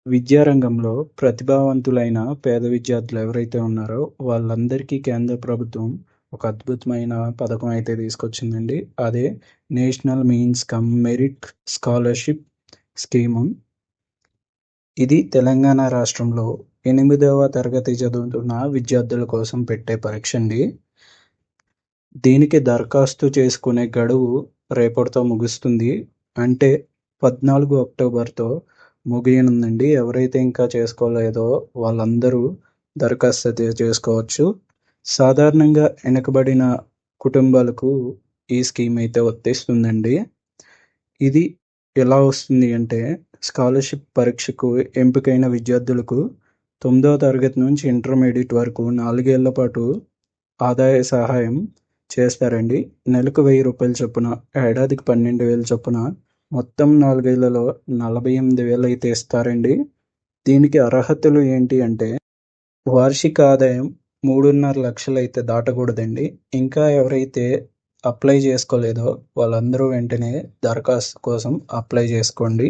విద్యారంగంలో ప్రతిభావంతులైన పేద విద్యార్థులు ఎవరైతే ఉన్నారో వాళ్ళందరికీ కేంద్ర ప్రభుత్వం ఒక అద్భుతమైన పథకం అయితే తీసుకొచ్చిందండి. అదే national means come merit scholarship scheme. ఇది తెలంగాణ రాష్ట్రంలో 8వ తరగతి చదువుతున్న విద్యార్థుల కోసం పెట్టే పరీక్షండి. దీనికి దరఖాస్తు చేసుకునే గడువు రేపటితో ముగుస్తుంది. అంటే 14 అక్టోబర్‌తో ముగియనుందండి. ఎవరైతే ఇంకా చేసుకోలేదో వాళ్ళందరూ దరఖాస్తు అయితే చేసుకోవచ్చు. సాధారణంగా వెనుకబడిన కుటుంబాలకు ఈ స్కీమ్ అయితే వర్తిస్తుందండి. ఇది ఎలా వస్తుంది అంటే స్కాలర్‌షిప్ పరీక్షకు ఎంపికైన విద్యార్థులకు 9వ తరగతి నుంచి ఇంటర్మీడియేట్ వరకు 4 ఏళ్ల పాటు ఆదాయ సహాయం చేస్తారండి. నెలకు రూ. 1000 చొప్పున, ఏడాదికి 12,000 చొప్పున మొత్తం 4 ఏళ్లలో 48,000 అయితే ఇస్తారండి. దీనికి అర్హతలు ఏంటి అంటే వార్షిక ఆదాయం 3.5 లక్షలు అయితే దాటకూడదండి. ఇంకా ఎవరైతే అప్లై చేసుకోలేదో వాళ్ళందరూ వెంటనే దరఖాస్తు కోసం అప్లై చేసుకోండి.